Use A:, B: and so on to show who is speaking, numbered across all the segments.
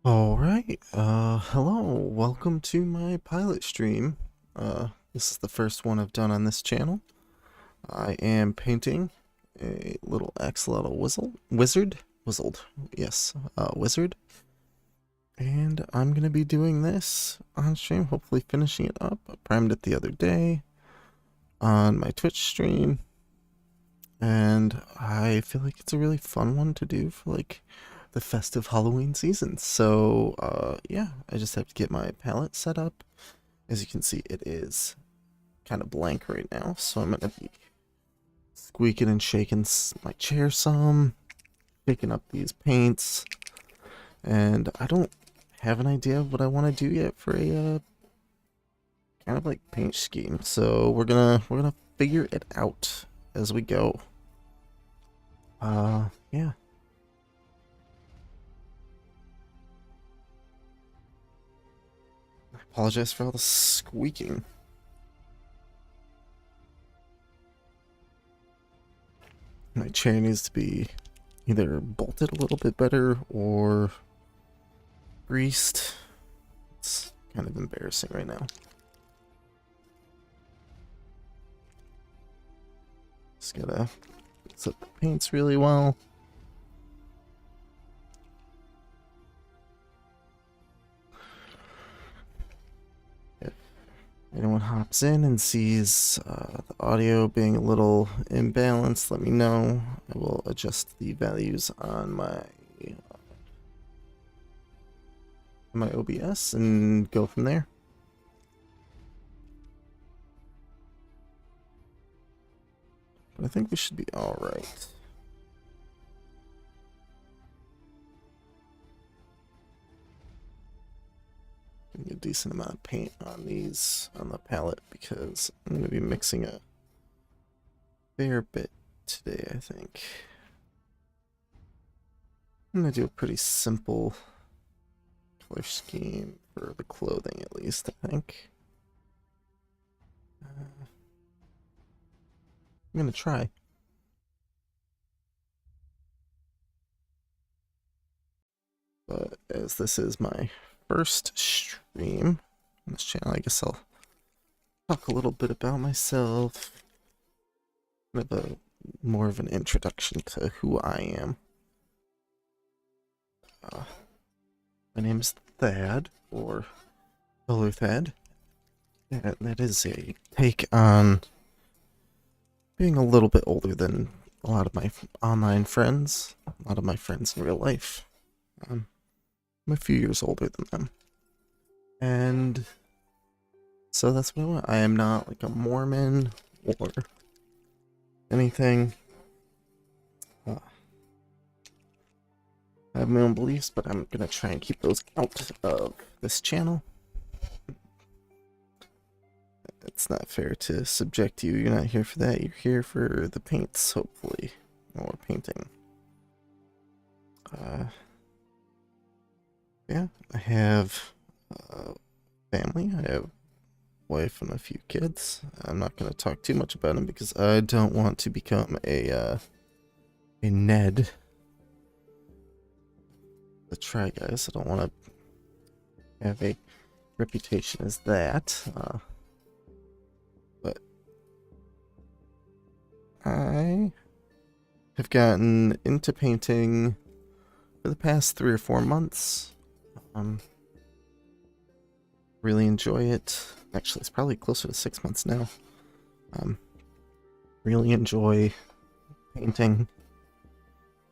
A: Alright, hello, welcome to my pilot stream. This is the first one I've done on this channel. I am painting a little axolotl wizard, wizard. And I'm gonna be doing this on stream, hopefully finishing it up. I primed it the other day on my Twitch stream. And I feel like it's a really fun one to do for the festive Halloween season. So yeah, I just have to get my palette set up. As you can see, it is kind of blank right now, so I'm gonna be squeaking and shaking my chair some, picking up these paints, and I don't have an idea of what I want to do yet for a kind of like paint scheme. So we're gonna figure it out as we go. Yeah. I apologize for all the squeaking. My chair needs to be either bolted a little bit better or greased. It's kind of embarrassing right now. Just gotta mix up the paints really well. If anyone hops in and sees the audio being a little imbalanced, let me know. I will adjust the values on my OBS and go from there. But I think we should be all right. Getting a decent amount of paint on the palette because I'm going to be mixing a fair bit today, I think. I'm going to do a pretty simple color scheme for the clothing, at least, I think. I'm going to try. But as this is my first stream on this channel, I guess I'll talk a little bit about myself. Kind of more of an introduction to who I am. My name is Thad, or Color Thad. That is a take on being a little bit older than a lot of my online friends, a lot of my friends in real life. I'm a few years older than them. And so that's what I want. I am not like a Mormon or anything. I have my own beliefs, but I'm gonna try and keep those out of this channel. It's not fair to subject you. You're not here for that. You're here for the paints, hopefully, or painting. Yeah, I have family. I have a wife and a few kids. I'm not going to talk too much about them because I don't want to become a Ned. The Try Guys. I don't want to have a reputation as that. But I have gotten into painting for the past 3 or 4 months. Really enjoy it. Actually, it's probably closer to 6 months now. Really enjoy painting.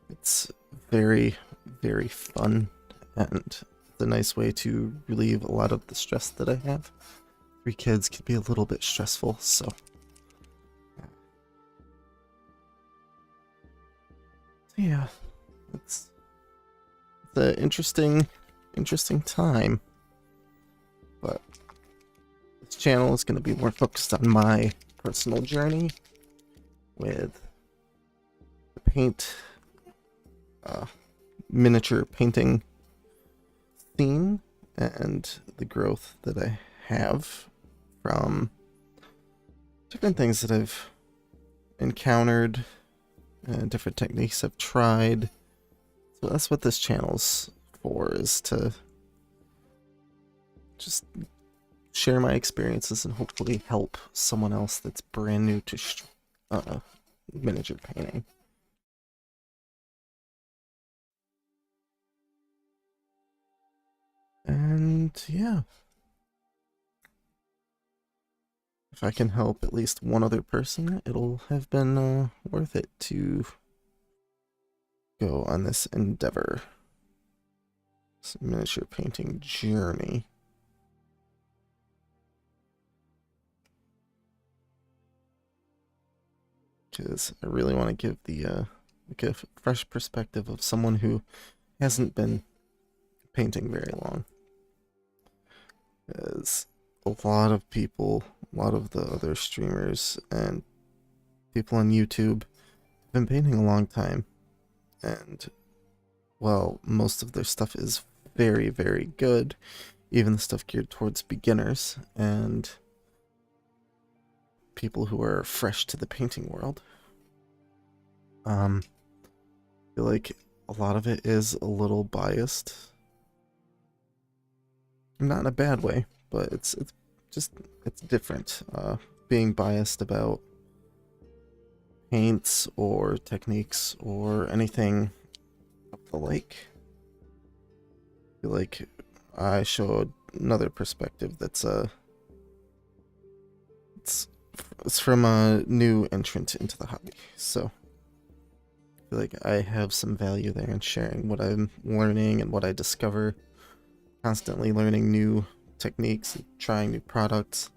A: It's very, very fun, and it's a nice way to relieve a lot of the stress that I have. 3 kids can be a little bit stressful, so yeah, it's an interesting time. But this channel is going to be more focused on my personal journey with the paint, miniature painting theme, and the growth that I have from different things that I've encountered and different techniques I've tried. So that's what this channel's for, is to just share my experiences and hopefully help someone else that's brand new to miniature painting. And yeah, if I can help at least one other person, it'll have been worth it to go on this endeavor, this miniature painting journey. Because I really want to give the like a fresh perspective of someone who hasn't been painting very long. As a lot of people, a lot of the other streamers and people on YouTube have been painting a long time, and well, most of their stuff is very, very good, even the stuff geared towards beginners and people who are fresh to the painting world. I feel like a lot of it is a little biased. Not in a bad way, but it's different. Being biased about paints or techniques or anything of the like. I feel like I showed another perspective that's it's from a new entrant into the hobby, so I feel like I have some value there in sharing what I'm learning and what I discover, constantly learning new techniques and trying new products.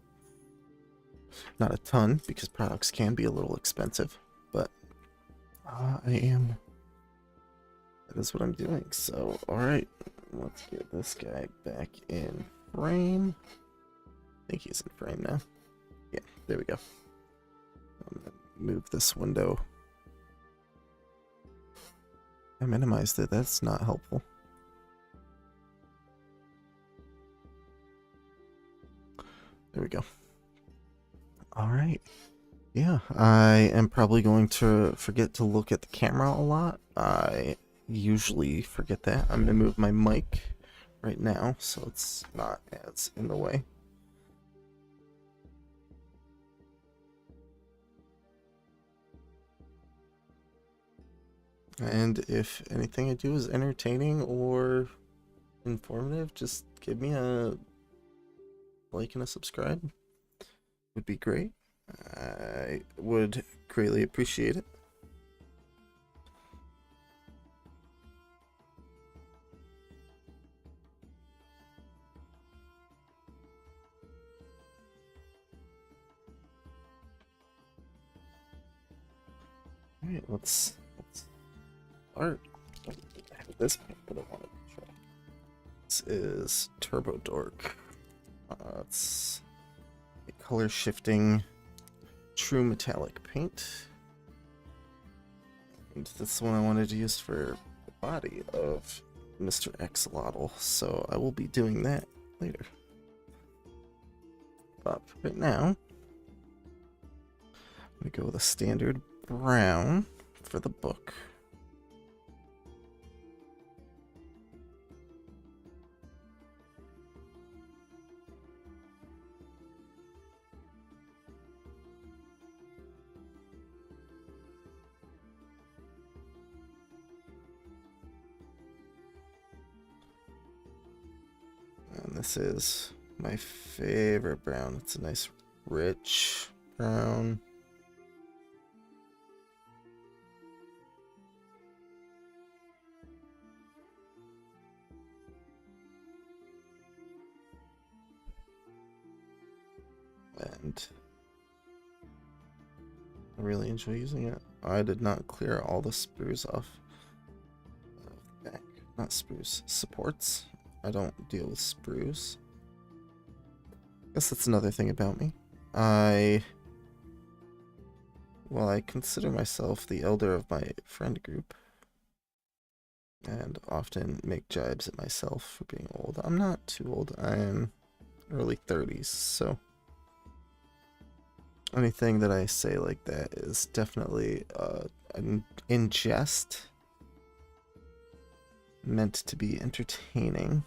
A: Not a ton, because products can be a little expensive, but that is what I'm doing. So alright, let's get this guy back in frame. I think he's in frame now. Yeah, there we go. I'm gonna move this window. I minimized it, that's not helpful. There we go. Alright. Yeah, I am probably going to forget to look at the camera a lot. I usually forget that. I'm going to move my mic right now so it's not as in the way. And if anything I do is entertaining or informative, just give me a like and a subscribe. Would be great. I would greatly appreciate it. Alright, let's start. I have this paint that I wanted to try. This is Turbo Dork. It's a color shifting true metallic paint. And this is the one I wanted to use for the body of Mr. Axolotl, so I will be doing that later. But right now, I'm going to go with a standard brown for the book. And this is my favorite brown. It's a nice rich brown. And I really enjoy using it. I did not clear all the sprues off of the back. Not sprues, supports. I don't deal with sprues. Guess that's another thing about me. I consider myself the elder of my friend group, and often make jibes at myself for being old. I'm not too old. I'm early 30s, so anything that I say like that is definitely in jest, meant to be entertaining.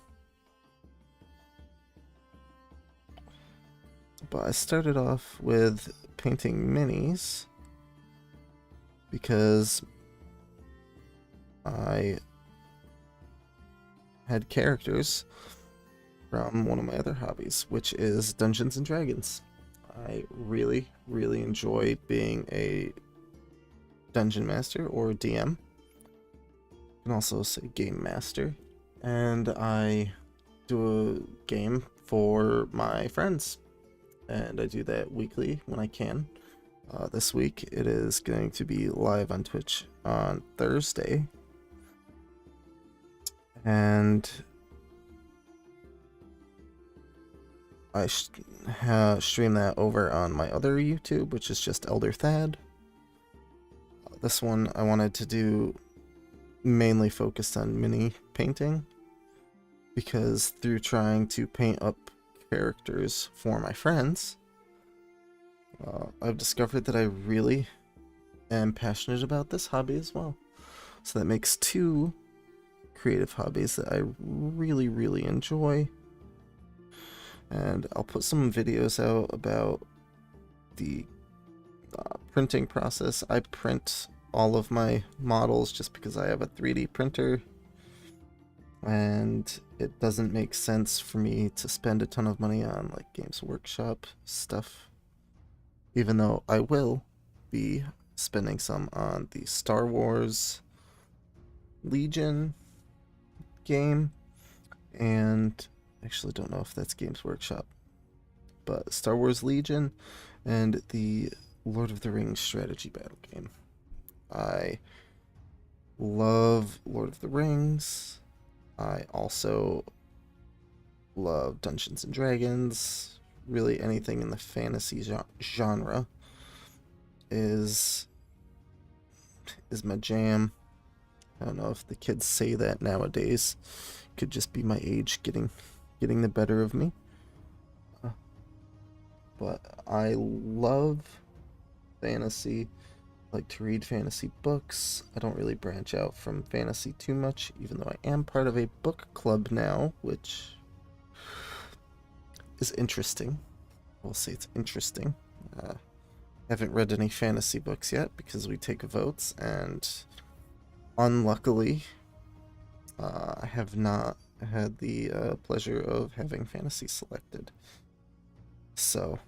A: But I started off with painting minis because I had characters from one of my other hobbies, which is Dungeons and Dragons. I really, really enjoy being a dungeon master or DM. You can also say game master. And I do a game for my friends, and I do that weekly when I can. This week it is going to be live on Twitch on Thursday, and I stream that over on my other YouTube, which is just Elder Thad. This one I wanted to do mainly focused on mini painting, because through trying to paint up characters for my friends, I've discovered that I really am passionate about this hobby as well. So that makes two creative hobbies that I really, really enjoy. And I'll put some videos out about the printing process. I print all of my models just because I have a 3D printer, and it doesn't make sense for me to spend a ton of money on like Games Workshop stuff, even though I will be spending some on the Star Wars Legion game, and actually don't know if that's Games Workshop, but Star Wars Legion and the Lord of the Rings strategy battle game. I love Lord of the Rings. I also love Dungeons and Dragons. Really anything in the fantasy genre is my jam. I don't know if the kids say that nowadays. Could just be my age getting the better of me. But I love fantasy. I like to read fantasy books. I don't really branch out from fantasy too much, even though I am part of a book club now, which is interesting. We'll say it's interesting. Haven't read any fantasy books yet because we take votes, and unluckily, I have not had the pleasure of having fantasy selected. So,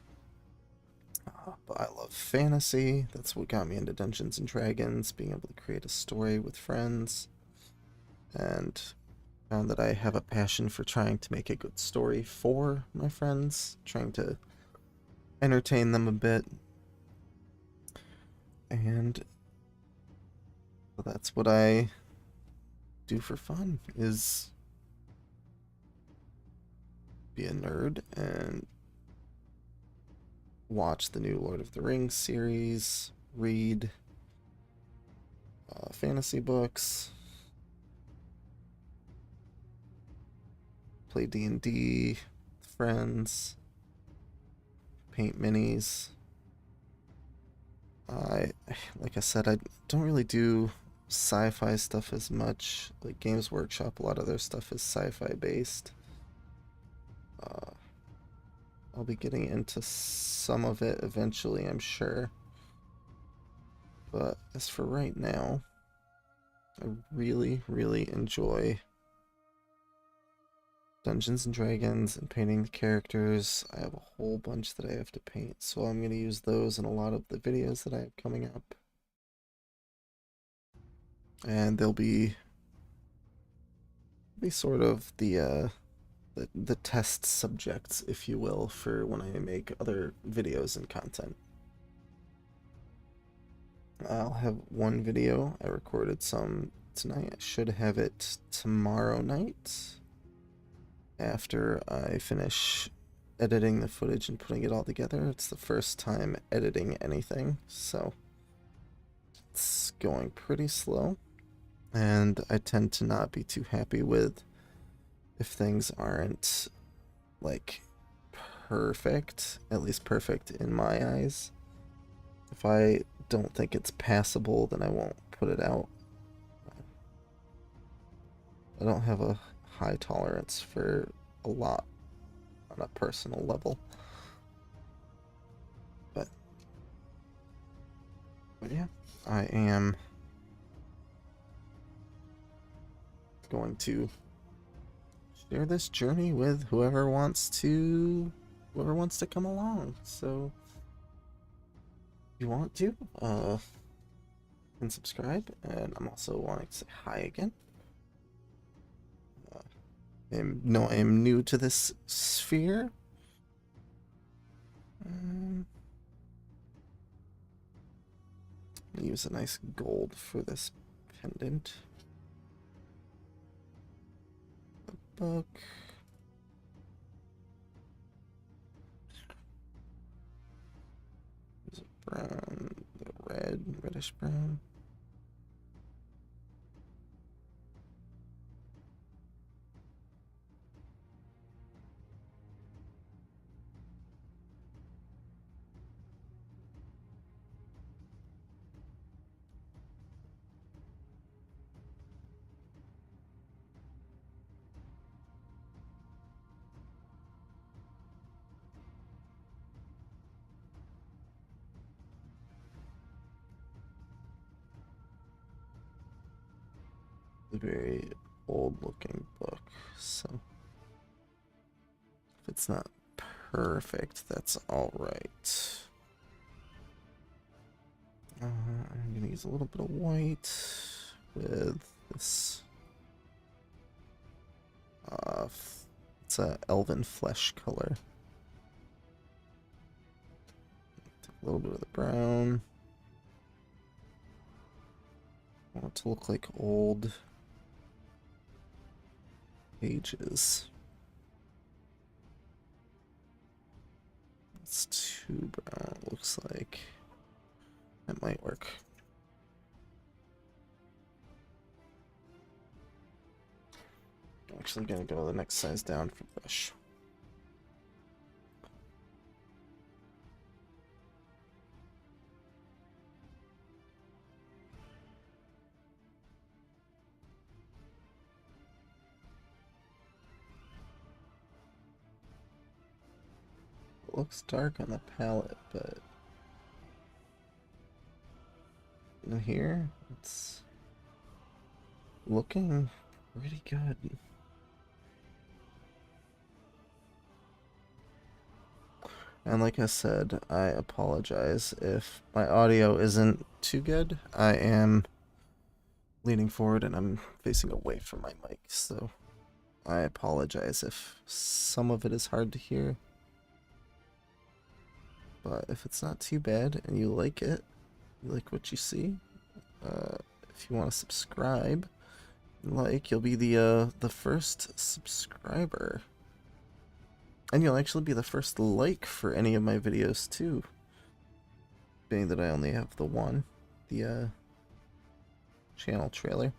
A: but I love fantasy. That's what got me into Dungeons and Dragons, being able to create a story with friends, and found that I have a passion for trying to make a good story for my friends, trying to entertain them a bit. And that's what I do for fun, is be a nerd and watch the new Lord of the Rings series, read fantasy books, play D&D with friends, paint minis. Like I said, I don't really do sci-fi stuff as much. Like Games Workshop, a lot of their stuff is sci-fi based. I'll be getting into some of it eventually, I'm sure. But as for right now, I really, really enjoy Dungeons and Dragons and painting the characters. I have a whole bunch that I have to paint, so I'm going to use those in a lot of the videos that I have coming up. And they'll be sort of the test subjects, if you will, for when I make other videos and content. I'll have one video. I recorded some tonight. I should have it tomorrow night after I finish editing the footage and putting it all together. It's the first time editing anything, so it's going pretty slow. And I tend to not be too happy with if things aren't like perfect, at least perfect in my eyes. If I don't think it's passable, then I won't put it out. I don't have a high tolerance for a lot on a personal level. But yeah, I am going to share this journey with whoever wants to come along. So if you want to, can subscribe, and I'm also wanting to say hi again. I am new to this sphere. Use a nice gold for this pendant. The book. Use a brown, the reddish brown. A very old looking book, so if it's not perfect, that's alright. I'm gonna use a little bit of white with this. It's a elven flesh color. Take a little bit of the brown. I want it to look like old pages. It's too brown, it looks like. That might work. I'm actually gonna go the next size down for brush. It looks dark on the palette, but in here, it's looking pretty good. And like I said, I apologize if my audio isn't too good. I am leaning forward and I'm facing away from my mic, so I apologize if some of it is hard to hear. But if it's not too bad and you like it, you like what you see, if you want to subscribe, you'll be the first subscriber. And you'll actually be the first like for any of my videos too. Being that I only have the one, the channel trailer.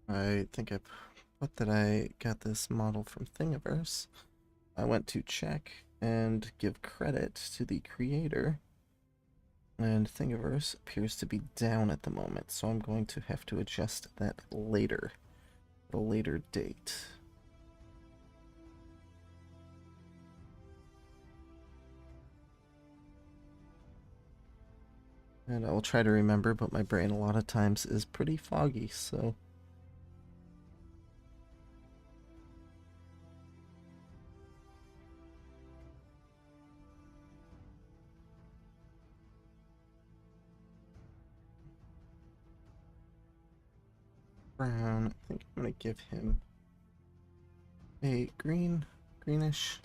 A: I think I put that I got this model from Thingiverse. I went to check and give credit to the creator, and Thingiverse appears to be down at the moment, so I'm going to have to adjust that later, at a later date. And I will try to remember, but my brain a lot of times is pretty foggy, so... Brown, I think I'm gonna give him a greenish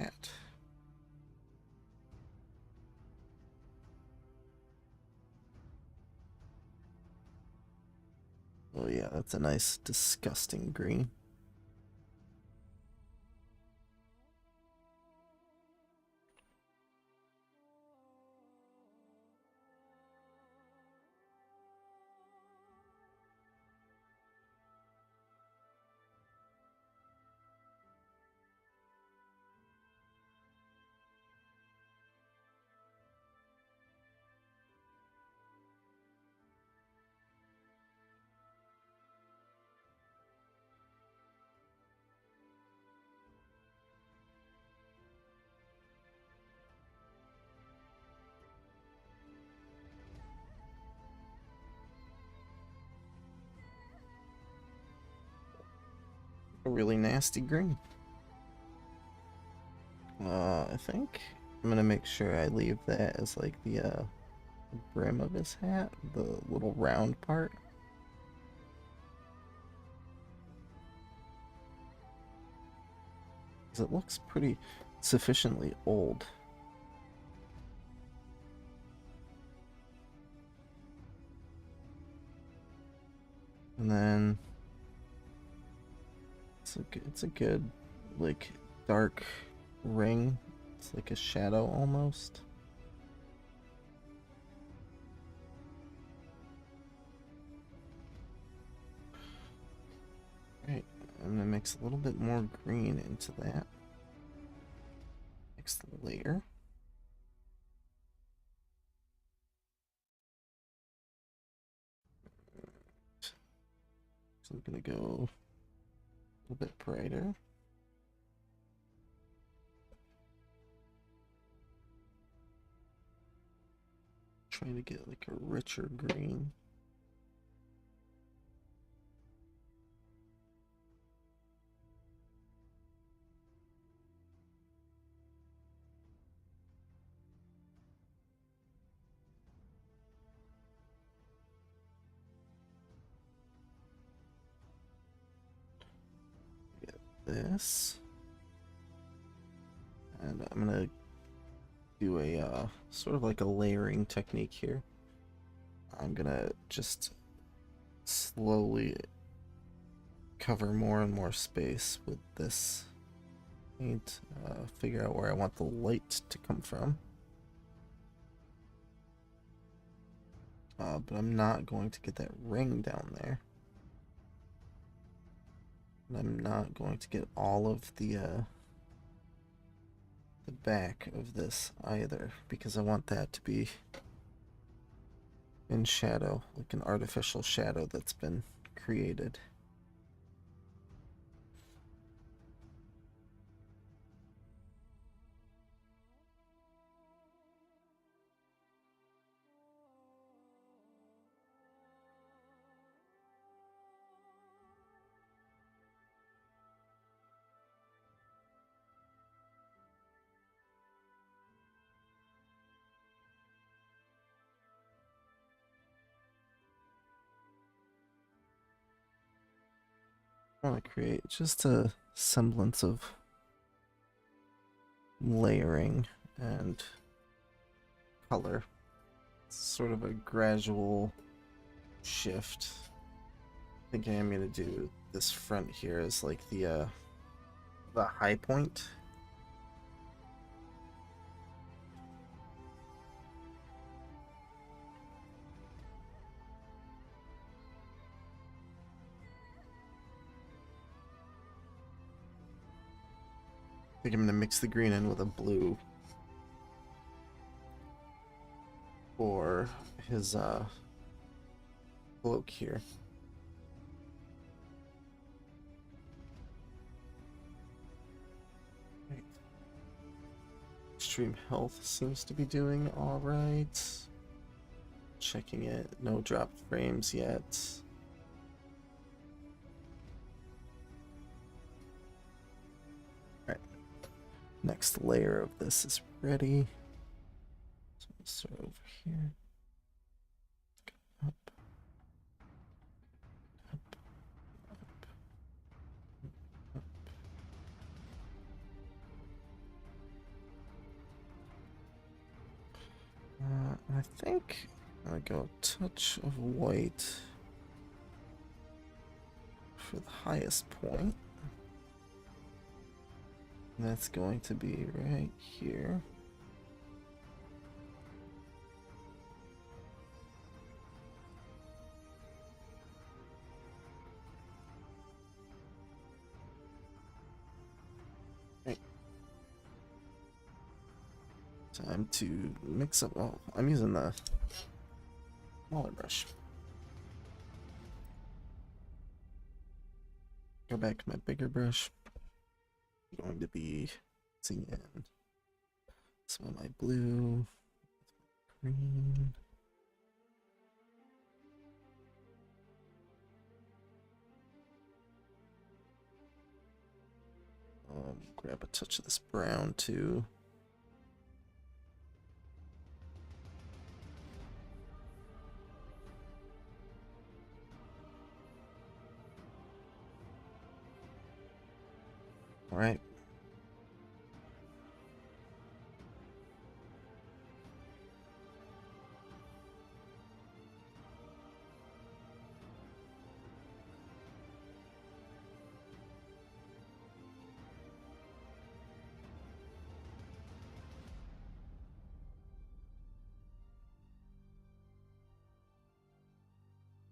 A: hat. Oh yeah, that's a nice, disgusting green. A really nasty green. I think I'm gonna make sure I leave that as like the brim of his hat, the little round part. Because it looks pretty sufficiently old. And then it's a good like dark ring. It's like a shadow almost. Right, I'm gonna mix a little bit more green into that. Next layer. So I'm gonna go a little bit brighter. Trying to get like a richer green. Get this. And I'm gonna do a sort of like a layering technique here. I'm gonna just slowly cover more and more space with this paint, figure out where I want the light to come from. But I'm not going to get that ring down there. And I'm not going to get all of the back of this either, because I want that to be in shadow, like an artificial shadow that's been created. I want to create just a semblance of layering and color. It's sort of a gradual shift. Thinking I'm gonna do this front here as like the high point. I think I'm gonna mix the green in with a blue for his cloak here. Let's stream health seems to be doing alright. Checking it, no dropped frames yet. Alright, next layer of this is ready. So we'll start over here. Up, up, up, up. I think I go a touch of white for the highest point. That's going to be right here. Right. Time to mix up. Oh, I'm using the smaller brush. Go back to my bigger brush. I'm going to be mixing in some of my blue, green. Grab a touch of this brown too. All right.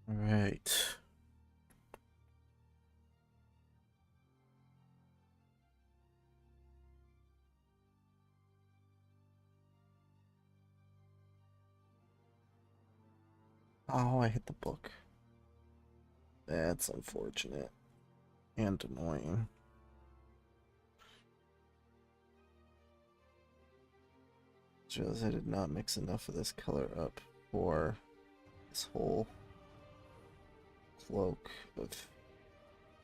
A: All right. Oh, I hit the book. That's unfortunate and annoying. Just I did not mix enough of this color up for this whole cloak of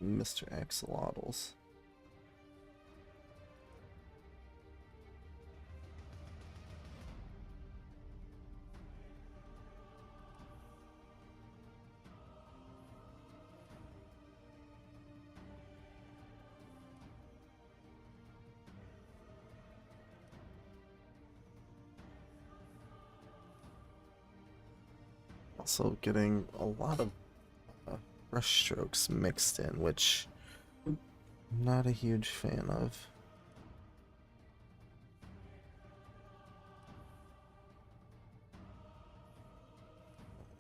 A: Mr. Axolotls. Also getting a lot of brush strokes mixed in, which I'm not a huge fan of.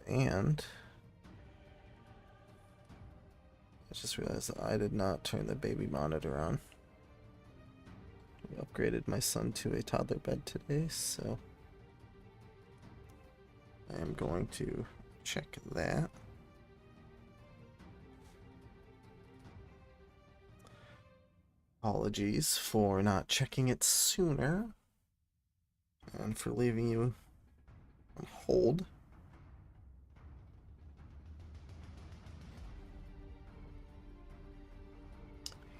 A: And I just realized that I did not turn the baby monitor on. We upgraded my son to a toddler bed today, so I am going to check that. Apologies for not checking it sooner and for leaving you on hold.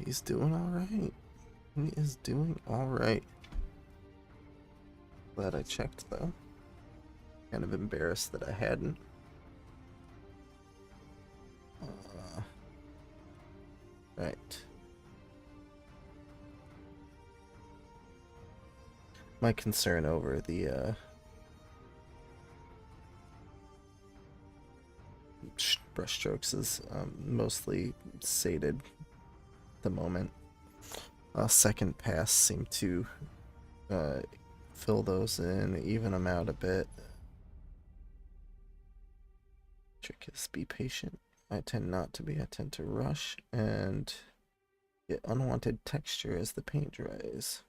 A: He's doing alright. He is doing alright. Glad I checked though. Kind of embarrassed that I hadn't. Right. My concern over the brush strokes is mostly sated at the moment. Second pass seem to fill those in, even them out a bit. Trick is be patient. I tend not to be. I tend to rush and get unwanted texture as the paint dries.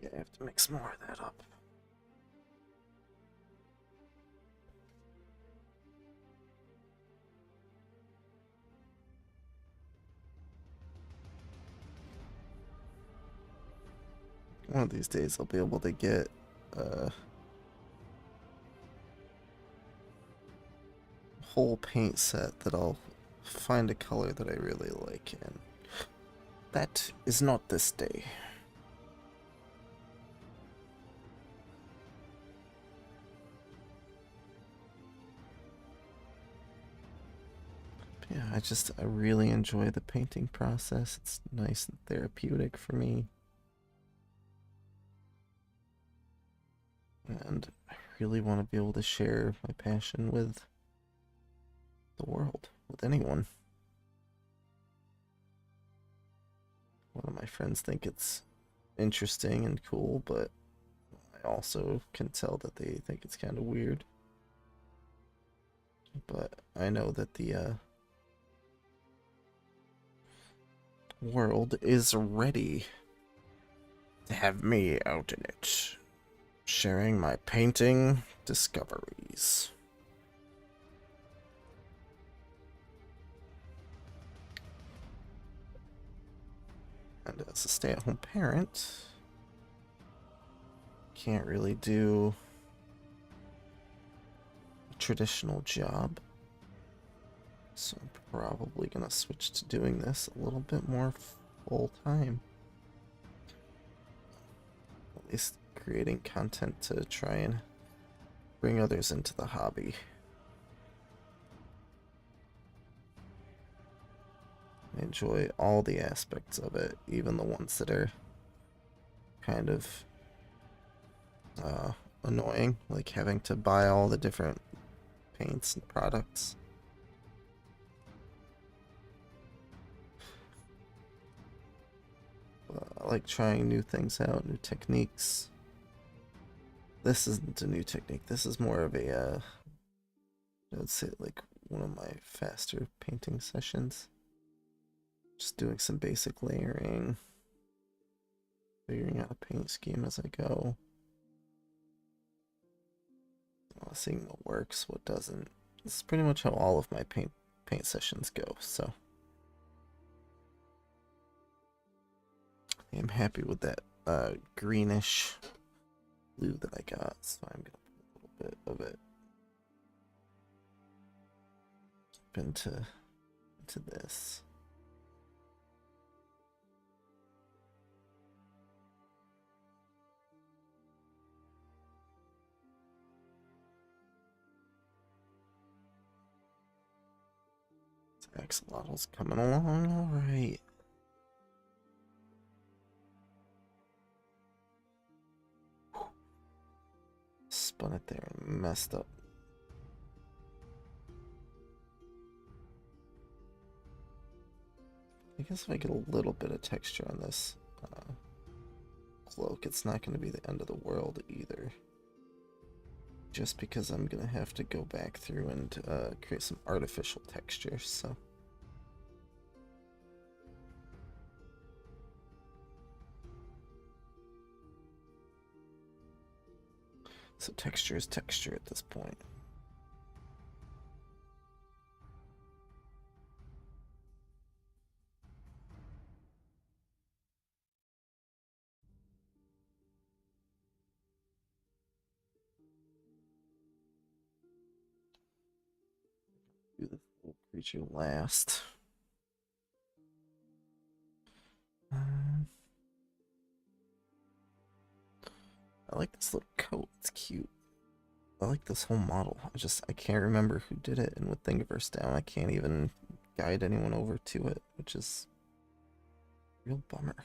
A: Yeah, I have to mix more of that up. One of these days I'll be able to get a whole paint set that I'll find a color that I really like, and that is not this day. Yeah, I really enjoy the painting process. It's nice and therapeutic for me. And I really want to be able to share my passion with the world, with anyone. One of my friends think it's interesting and cool, but I also can tell that they think it's kind of weird. But I know that the world is ready to have me out in it, sharing my painting discoveries. And as a stay-at-home parent, can't really do a traditional job. So I'm probably gonna switch to doing this a little bit more full-time. At least creating content to try and bring others into the hobby. I enjoy all the aspects of it, even the ones that are kind of annoying, like having to buy all the different paints and products. I like trying new things out, new techniques. This isn't a new technique. This is more of a, I would say, like one of my faster painting sessions. Just doing some basic layering, figuring out a paint scheme as I go. Seeing what works, what doesn't. This is pretty much how all of my paint sessions go, so I'm happy with that greenish blue that I got, so I'm gonna put a little bit of it into this. Axolotl's coming along all right. Spun it there and messed up. I guess if I get a little bit of texture on this cloak, it's not going to be the end of the world either. Just because I'm going to have to go back through and create some artificial texture, so. So texture is texture at this point. Do this little creature last. I like this little coat. It's cute. I like this whole model. I can't remember who did it, and with Thingiverse down, I can't even guide anyone over to it, which is a real bummer.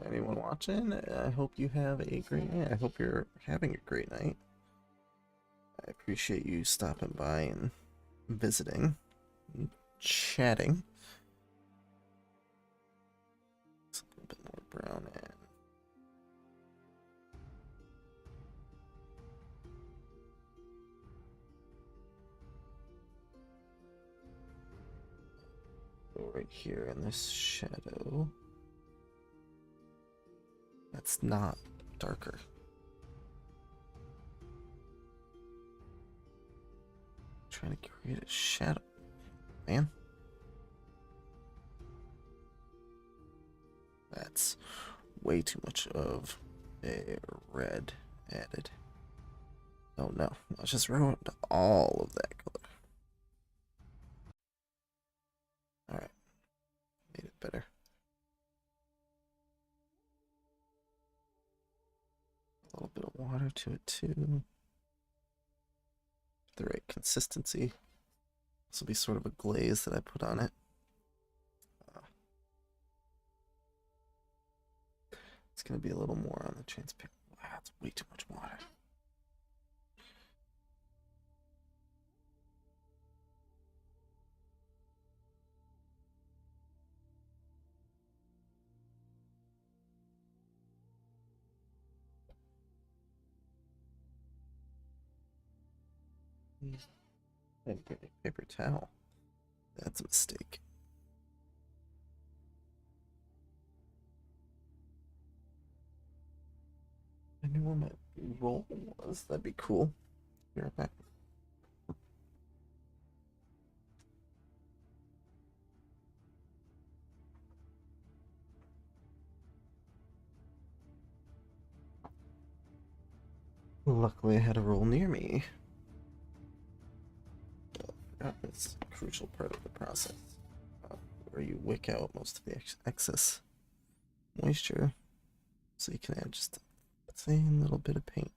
A: Anyone watching? I hope you have a great night. I hope you're having a great night. I appreciate you stopping by and visiting, and chatting. It's a little bit more brown and go right here in this shadow. That's not darker. trying to create a shadow, man. That's way too much of a red added. Oh no, I just ruined all of that color. Alright, made it better. A little bit of water to it too. The right consistency. This will be sort of a glaze that I put on it. It's going to be a little more on the transparent. Wow, that's way too much water. I didn't get a paper towel. That's a mistake. I knew where my roll was. That'd be cool. Be right back. Luckily, I had a roll near me. It's a crucial part of the process, where you wick out most of the excess moisture, so you can add just a thin little bit of paint.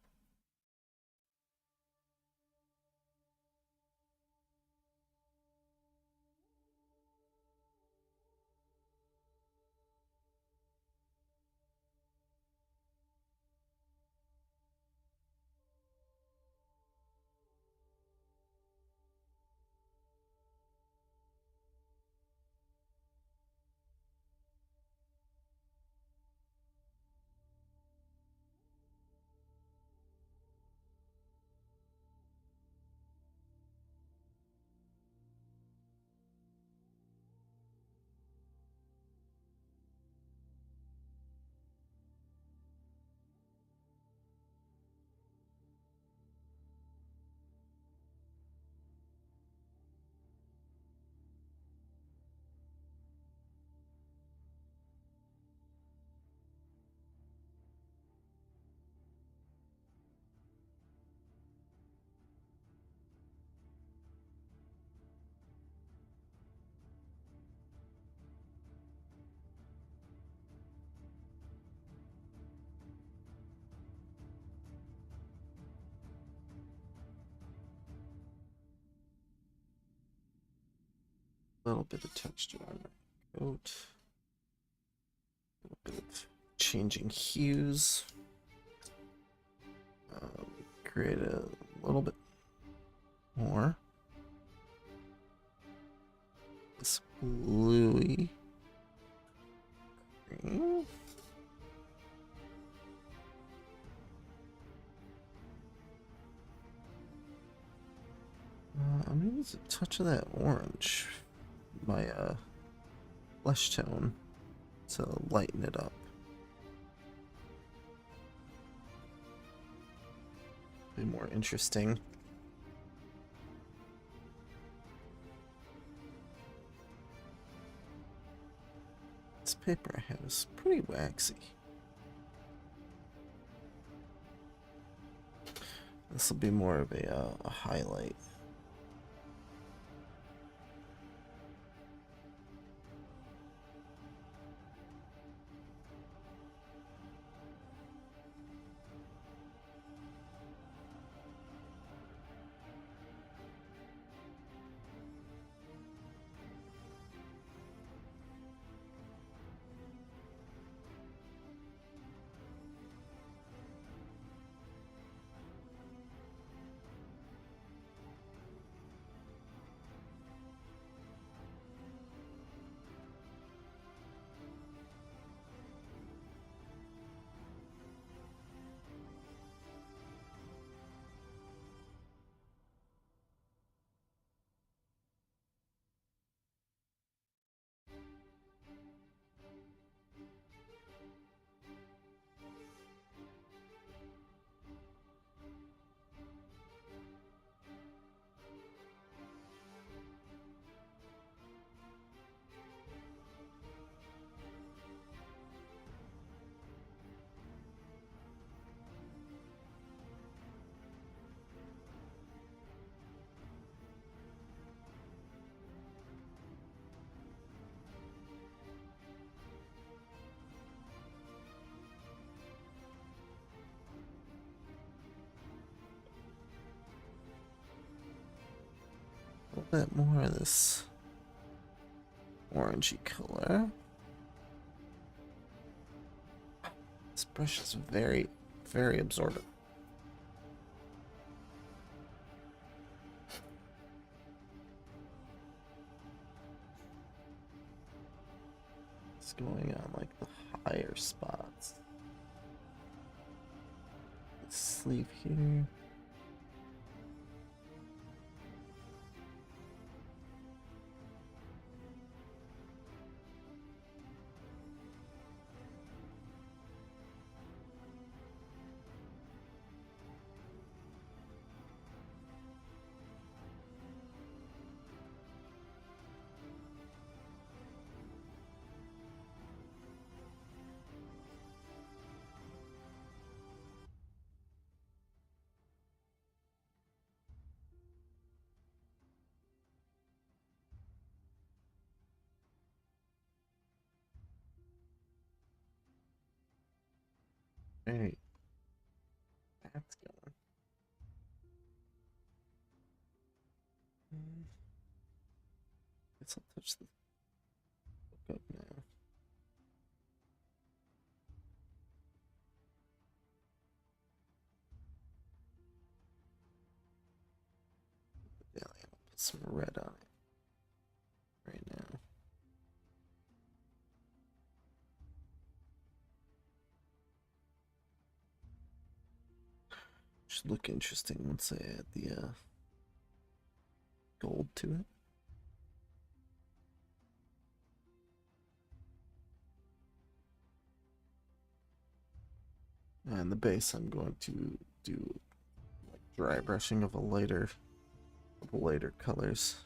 A: A little bit of texture on my coat. A little bit of changing hues. Create a little bit more. This bluey green. I'm gonna use a touch of that orange, my flesh tone, to lighten it up. Be more interesting. This paper I have is pretty waxy. This will be more of a highlight. bit more of this orangey color. This brush is very, very absorbent. It's going on like the higher spots. Sleeve here. Hey, that's going. Guess I'll touch the book up now. Yeah, I'll put some red on it right now. Should look interesting once I add the gold to it. And the base, I'm going to do like dry brushing of a lighter colors.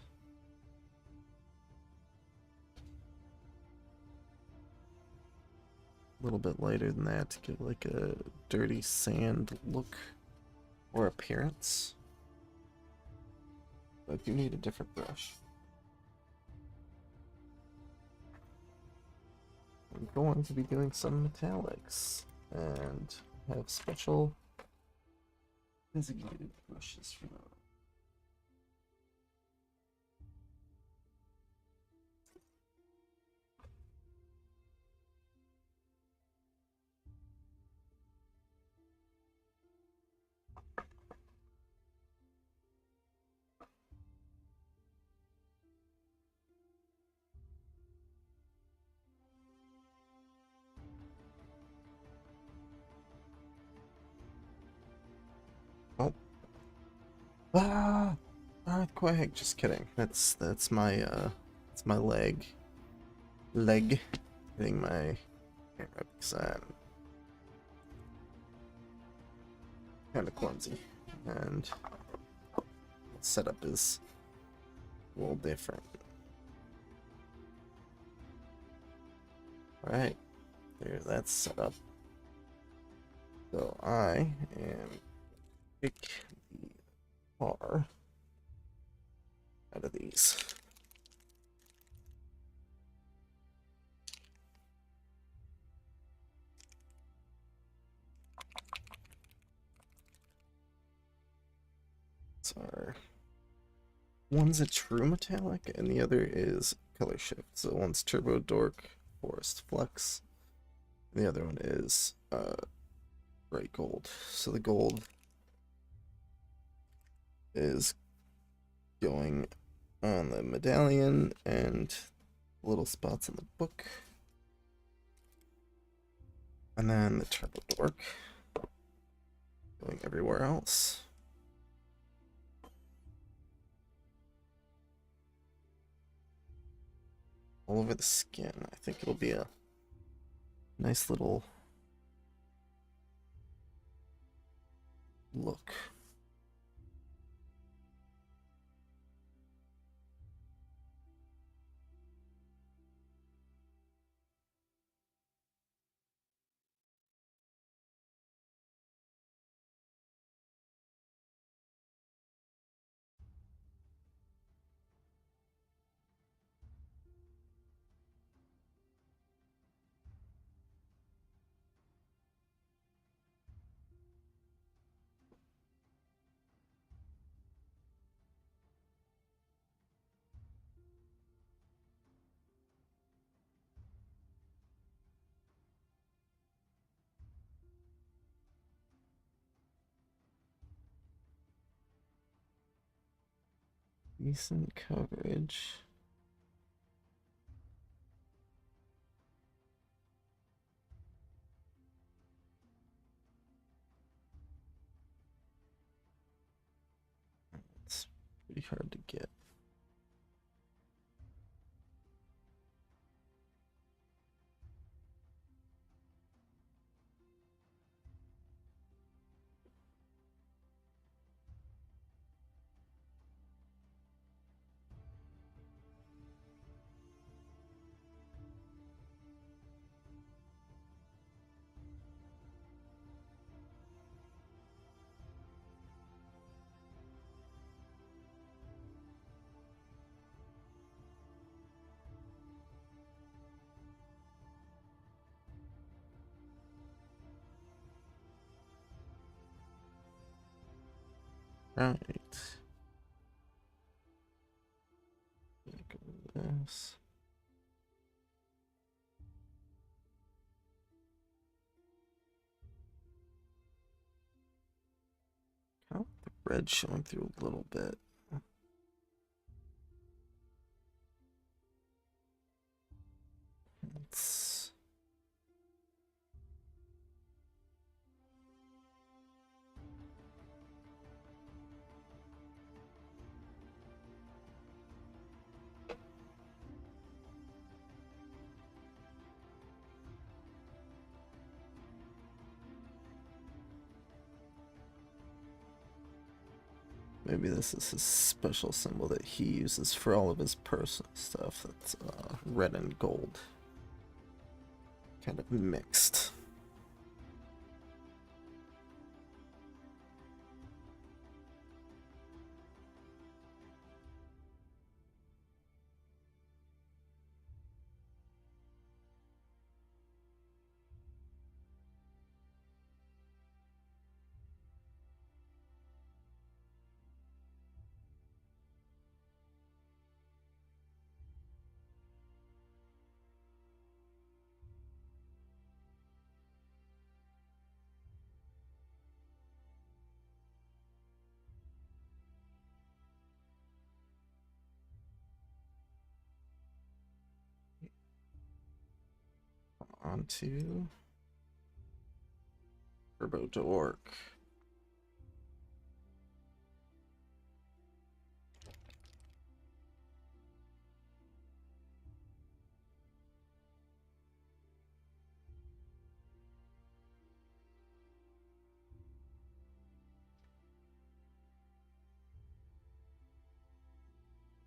A: A little bit lighter than that to give like a dirty sand look or appearance. But you need a different brush. I'm going to be doing some metallics and have special designated brushes for that. Oh. Ah! Earthquake! Just kidding. That's my it's my leg. Leg hitting my camera because I'm kind of clumsy and setup is a little different. Alright, there, that's set up. So I am pick the car out of these. So one's a true metallic and the other is color shift. So one's Turbo Dork Forest Flux. And the other one is bright gold. So the gold is going on the medallion and little spots in the book. And then the Turbo Dork going everywhere else. All over the skin. I think it'll be a nice little look. Decent coverage. It's pretty hard to get. Right. Look at this. How the red showing through a little bit. It's maybe this is his special symbol that he uses for all of his personal stuff. That's red and gold. Kind of mixed. Onto Turbo Dork.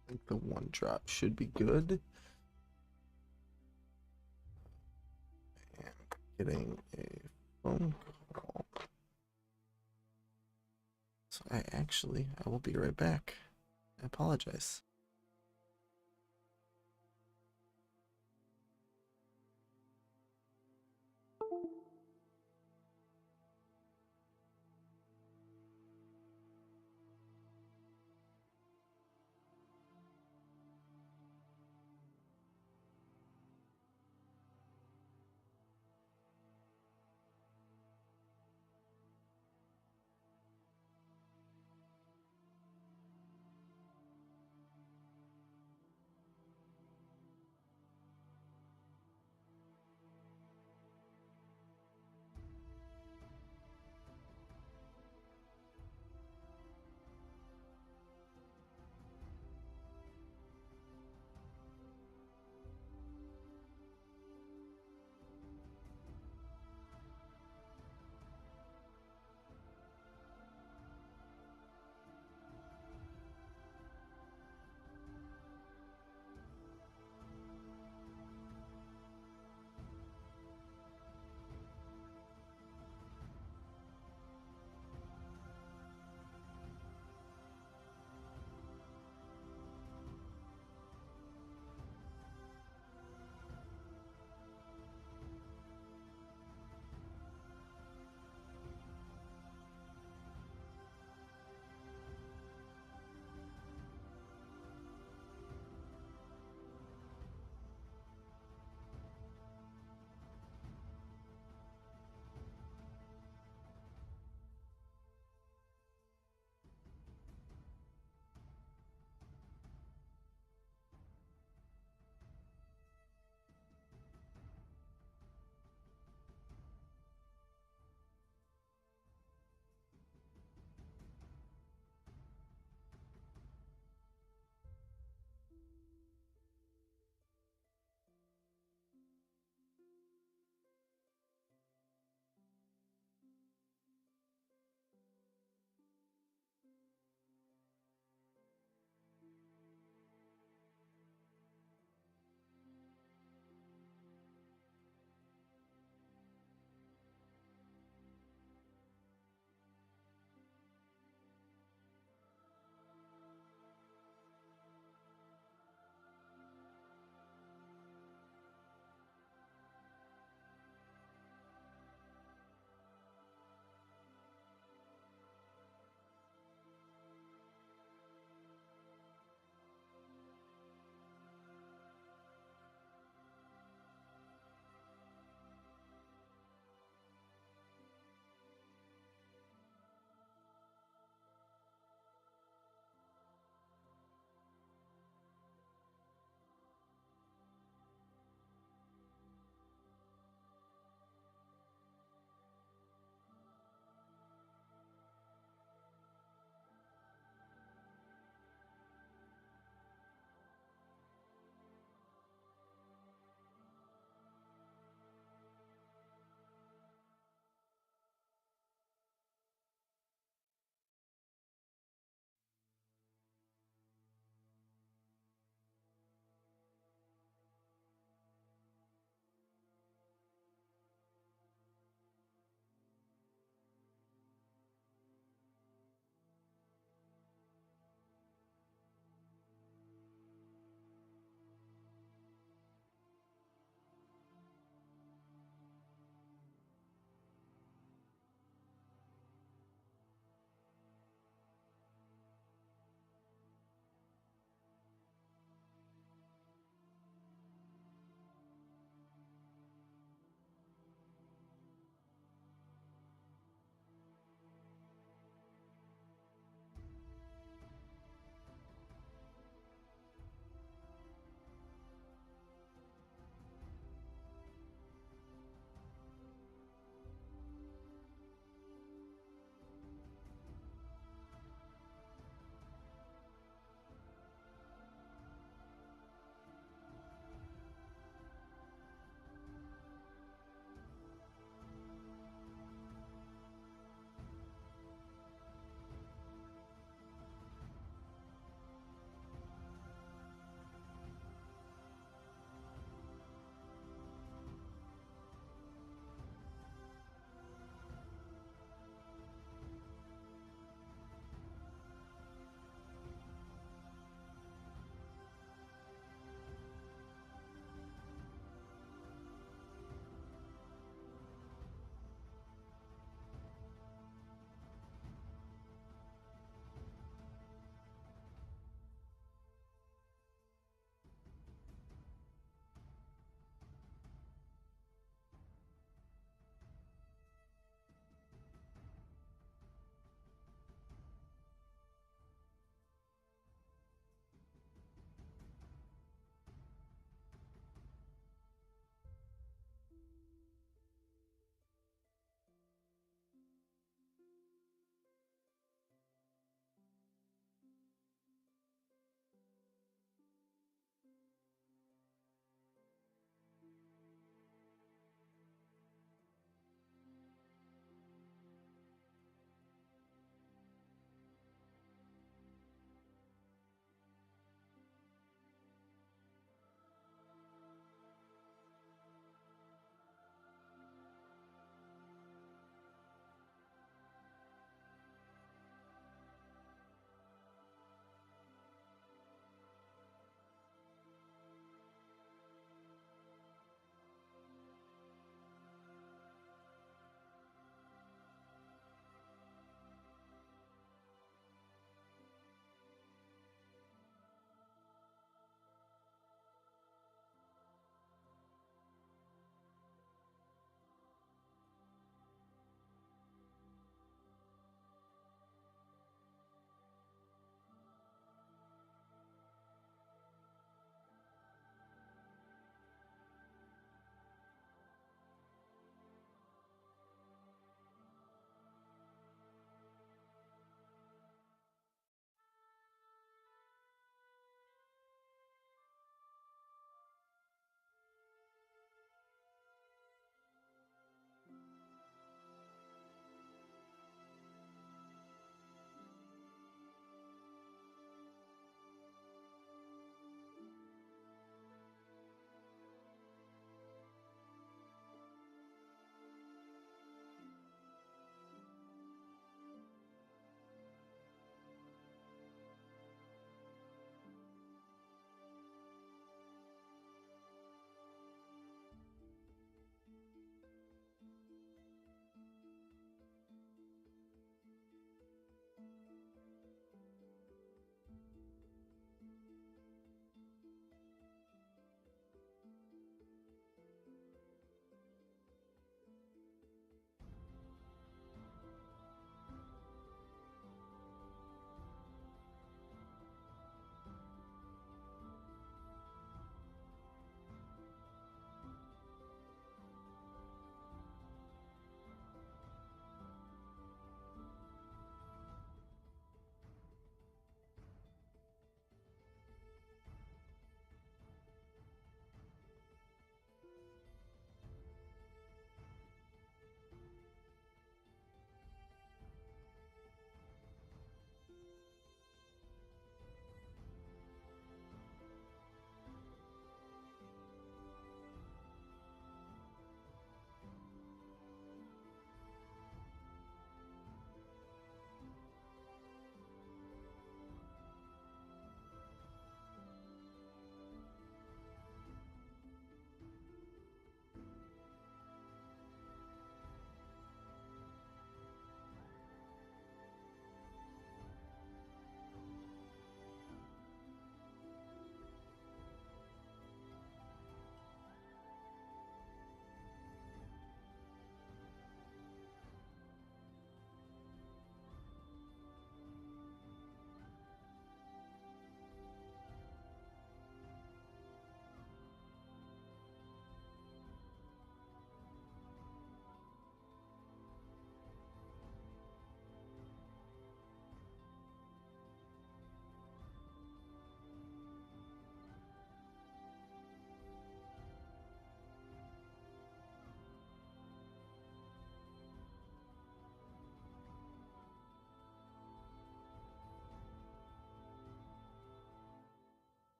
A: I think the one drop should be good. And getting a phone call. So I will be right back. I apologize.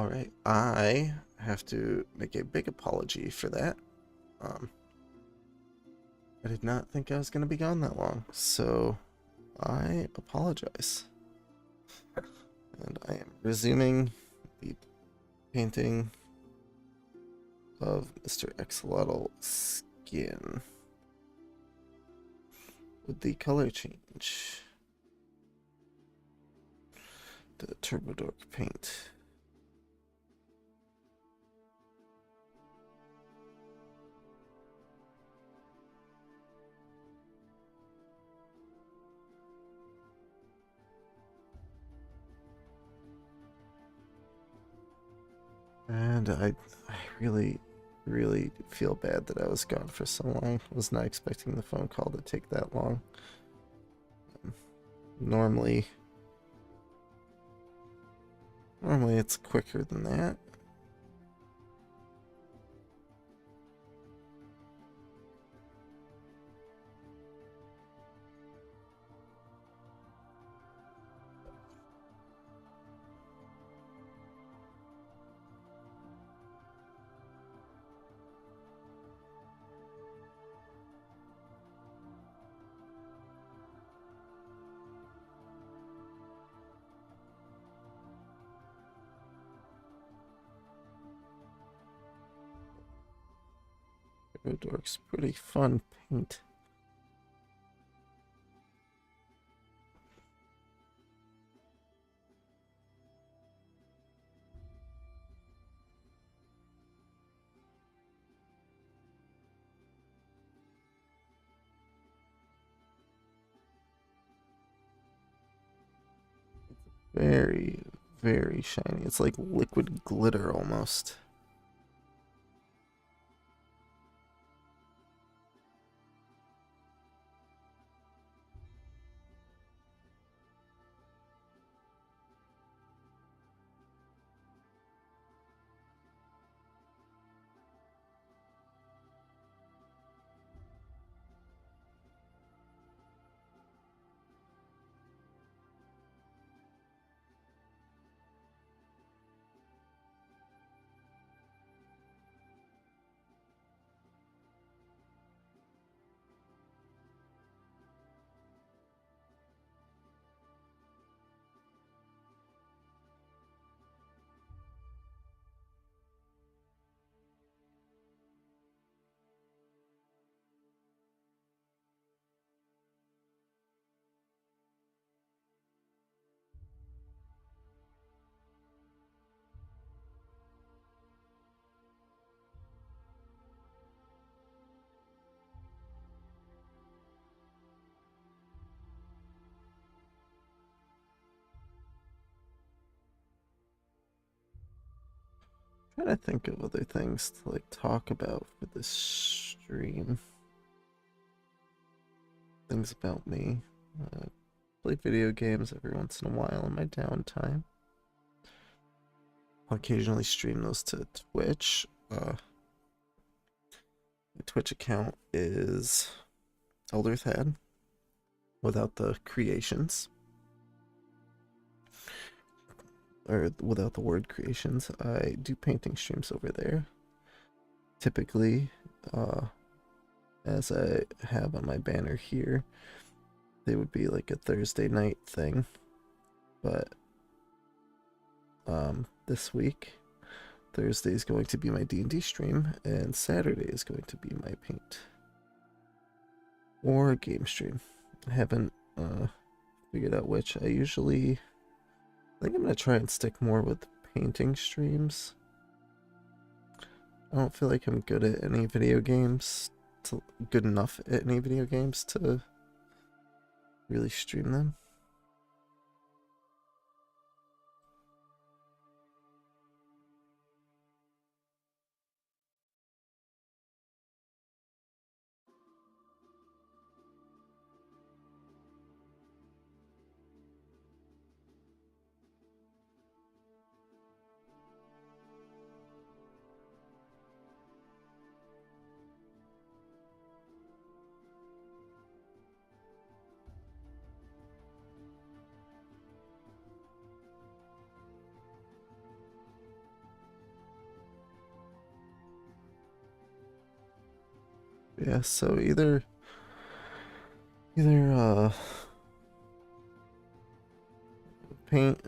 A: Alright, I have to make a big apology for that. I did not think I was going to be gone that long, so I apologize. And I am resuming the painting of Mr. Axolotl skin with the color change. The Turbo Dork paint. And I really feel bad that I was gone for so long. I was not expecting the phone call to take that long. Normally it's quicker than that. Dork's pretty fun paint. Very, very shiny. It's like liquid glitter almost. Trying to think of other things to like talk about for this stream. Things about me. Play video games every once in a while in my downtime. I'll occasionally stream those to Twitch. My Twitch account is Elderthad without the creations. Or without the word creations. I do painting streams over there. Typically, as I have on my banner here, they would be like a Thursday night thing. But this week, Thursday is going to be my D&D stream, and Saturday is going to be my paint or game stream. I haven't figured out which. I think I'm gonna try and stick more with painting streams. I don't feel like I'm good at any video games, good enough at any video games to really stream them. Yeah, so either paint,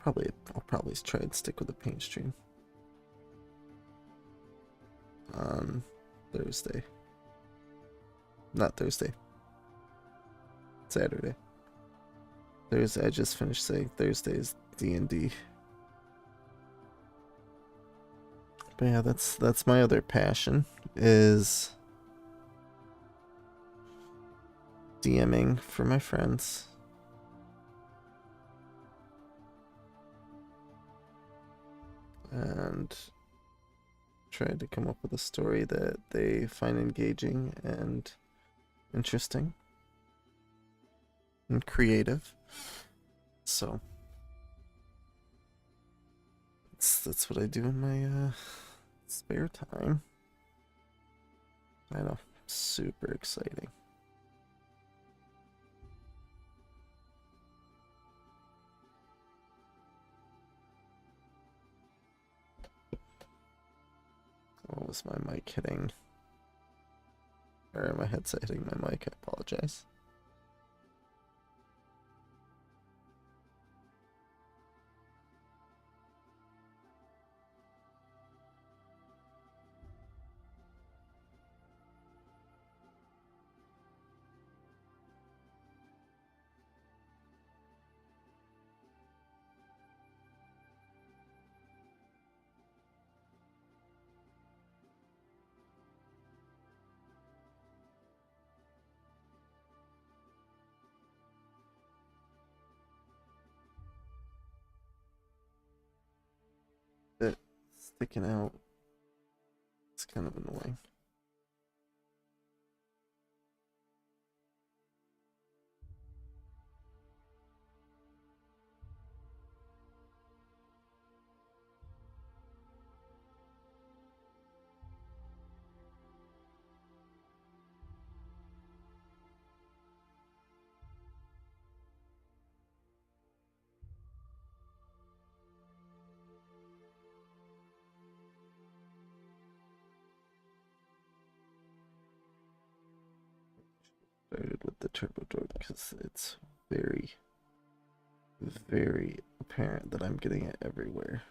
A: I'll probably try and stick with the paint stream on Thursday. Not Thursday. Saturday. Thursday, I just finished saying Thursday's D&D. But yeah, that's my other passion, is DMing for my friends. And trying to come up with a story that they find engaging and interesting and creative. So that's what I do in my spare time. I know, super exciting. What was my mic hitting? Or my headset hitting my mic? I apologize. It sticking out. It's kind of annoying. Started with the turbo door because it's very, very apparent that I'm getting it everywhere.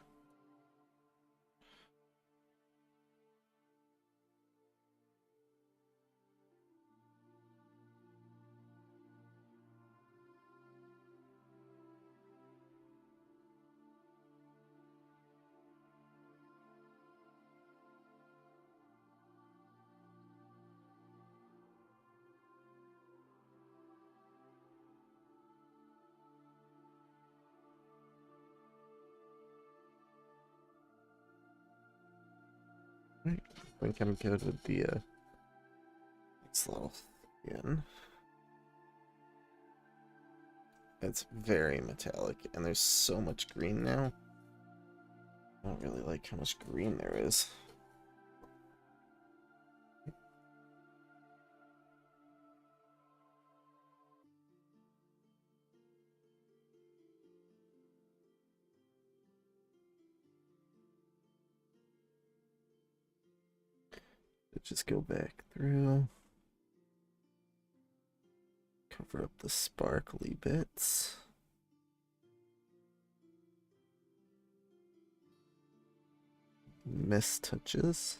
A: Right. I think I'm good with the Axolotl skin. It's very metallic, and there's so much green now. I don't really like how much green there is. Let's just go back through. Cover up the sparkly bits. Mist touches.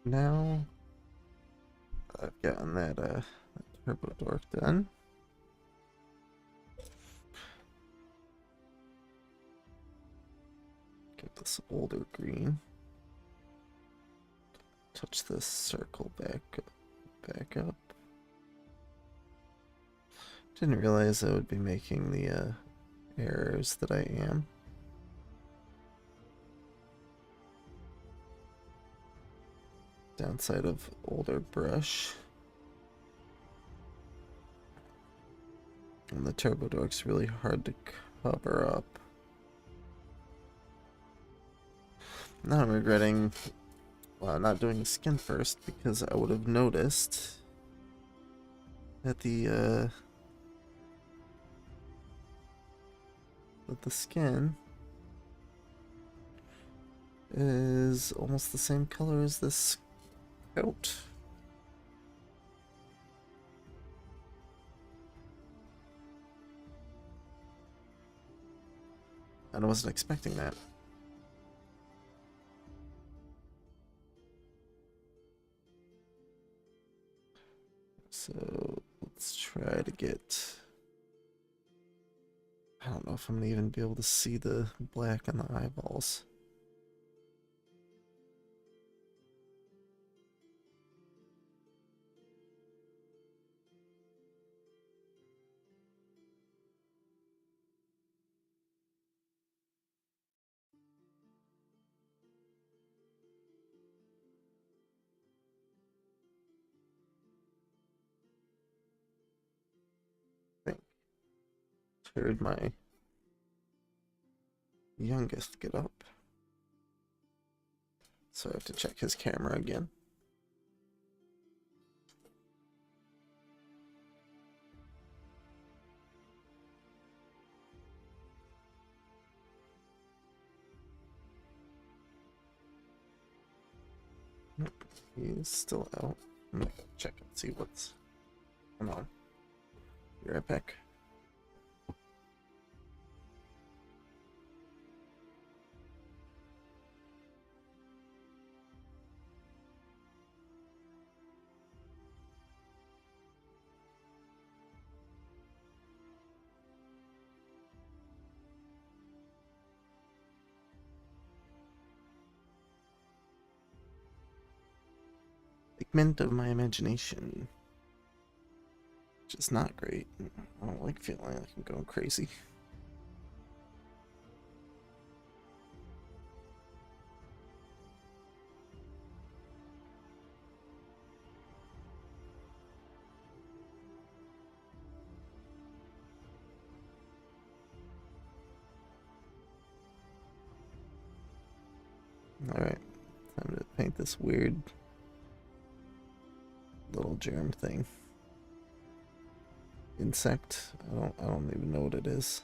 A: Now I've gotten that turbo dork done. Get this older green. Touch this circle back up. Didn't realize I would be making the errors that I am. Downside of older brush. And the turbo dork's really hard to cover up. Now I'm regretting not doing skin first, because I would have noticed that the skin is almost the same color as this coat. And I wasn't expecting that. So let's try to get... I don't know if I'm gonna even be able to see the black on the eyeballs. I think I heard my youngest get up. So I have to check his camera again. Nope, he's still out. I'm gonna check and see what's going on. Be right back. Figment of my imagination. Which is not great. I don't like feeling like I'm going crazy. Alright, time to paint this weird little germ thing. Insect? I don't even know what it is.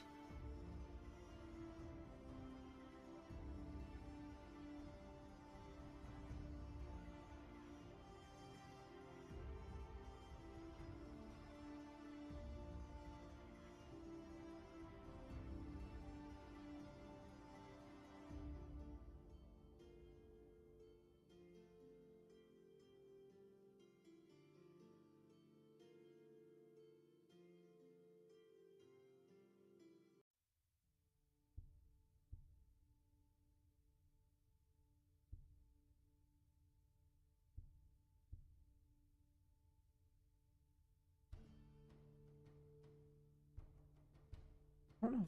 A: I don't know.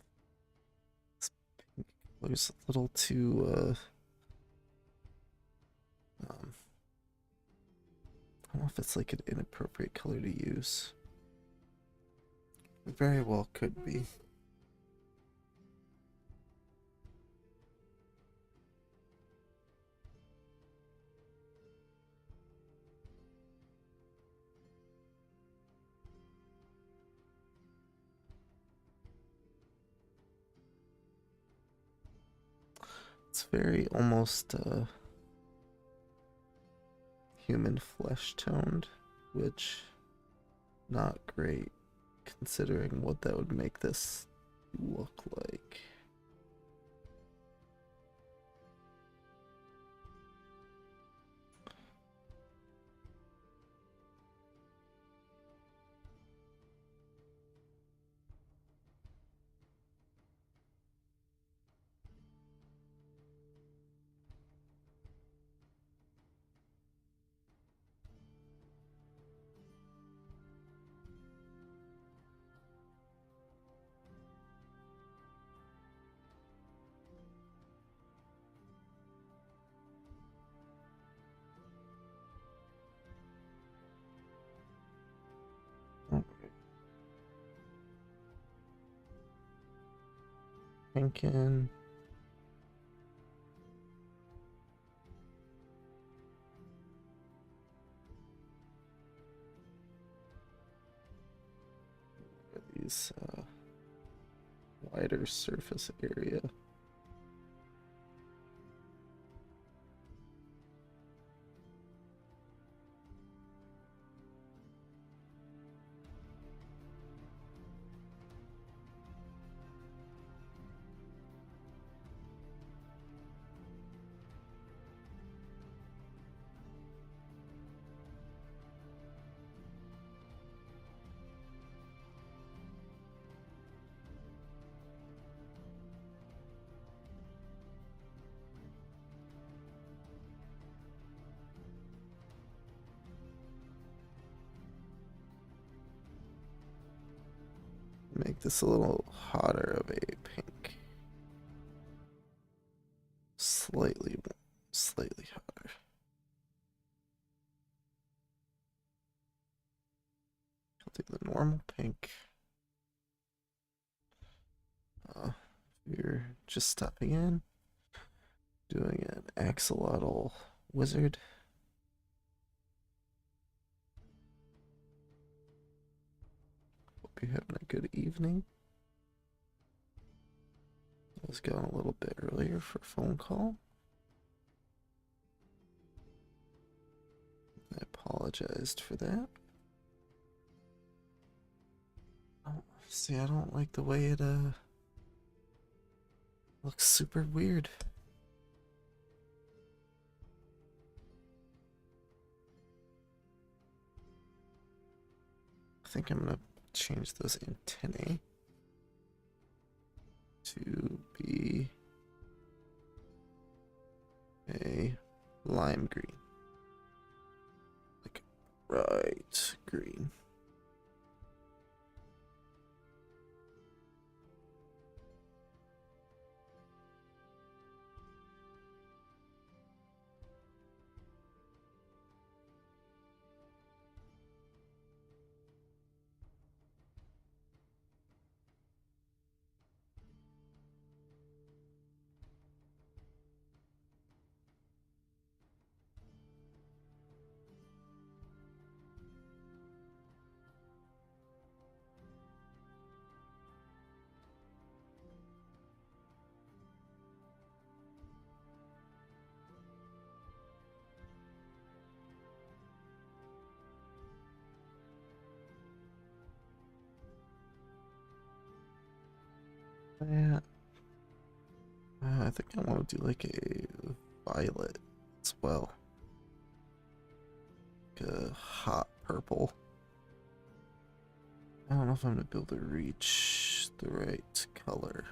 A: This pink color's a little too, I don't know if it's like an inappropriate color to use. It very well could be. It's very almost human flesh toned, which not great considering what that would make this look like. Thinking this wider surface area. Make this a little hotter of a pink. Slightly hotter. I'll do the normal pink. You're just stepping in, doing an axolotl wizard. Hope you're having a good evening. I was going a little bit earlier for a phone call. I apologized for that. Oh, see, I don't like the way it looks super weird. I think I'm gonna change those antennae to be a lime green. Like bright green. Yeah. I think I want to do like a violet as well. Like a hot purple. I don't know if I'm going to be able to reach the right color.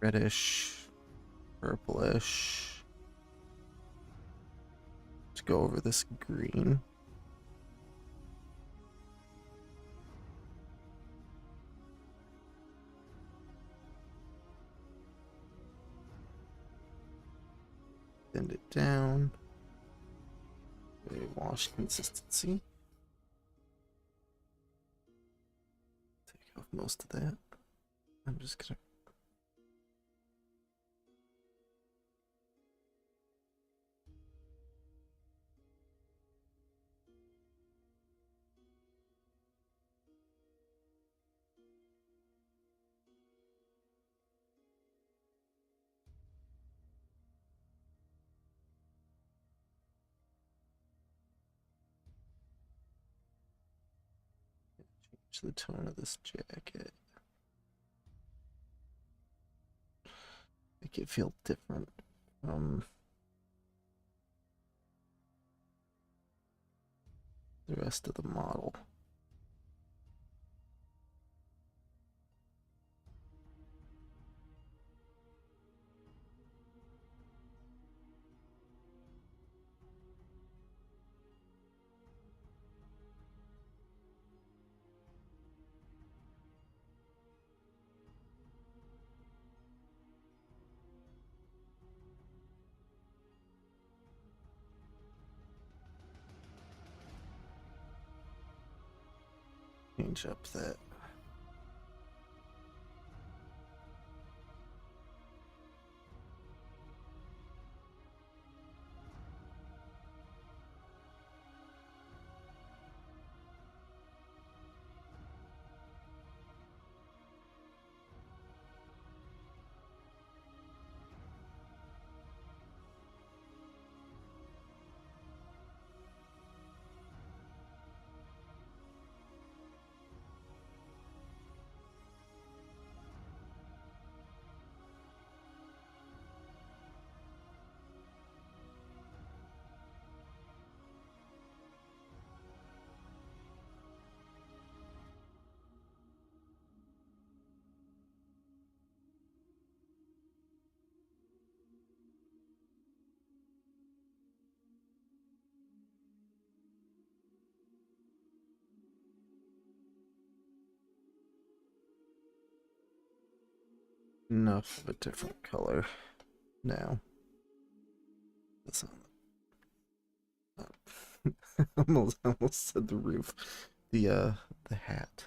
A: Reddish, purplish. To go over this green. Bend it down. A wash consistency. Take off most of that. I'm just gonna change the tone of this jacket. Make it feel different from the rest of the model. Change up that. Enough of a different color now. That's almost said the roof. The hat.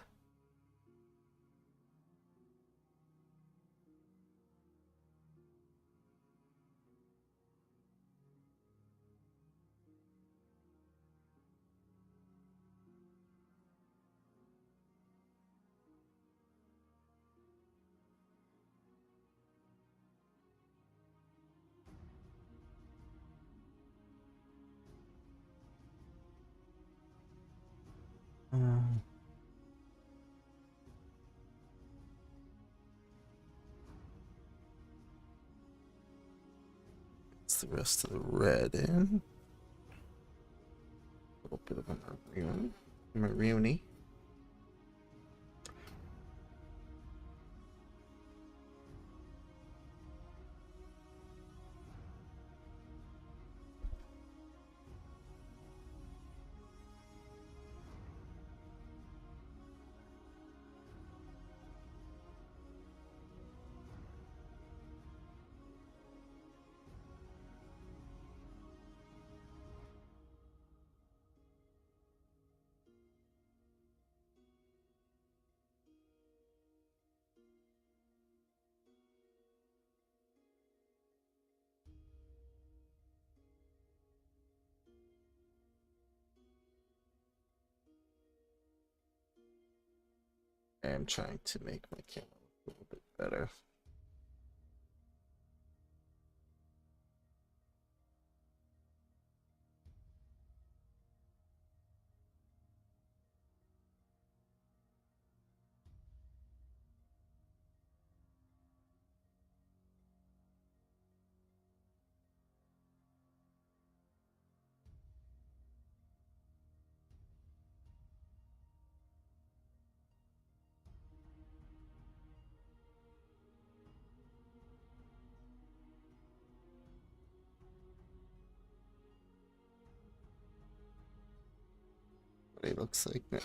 A: Um, it's the rest of the red in. A little bit of a maroony. I am trying to make my camera look a little bit better. What it looks like now.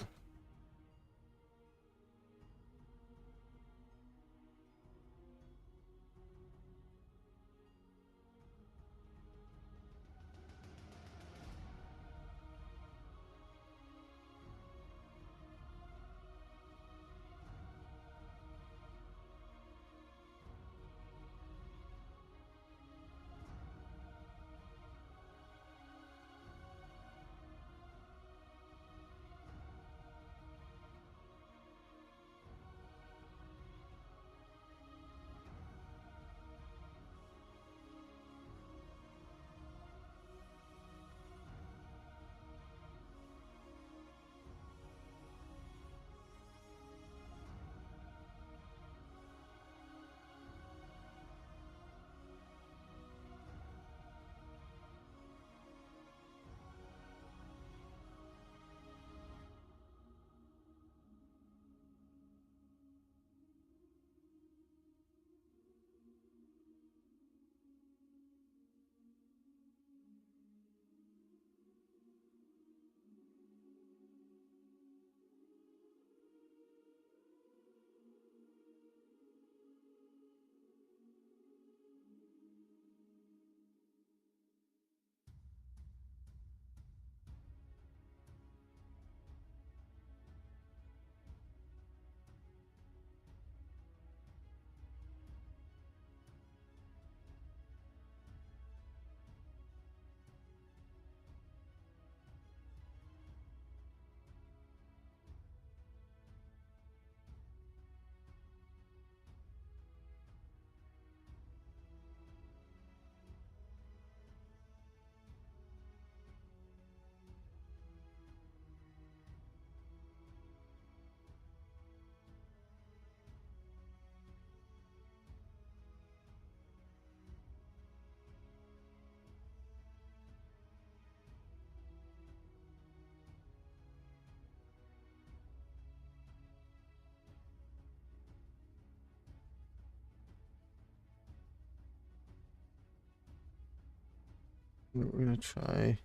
A: We're gonna try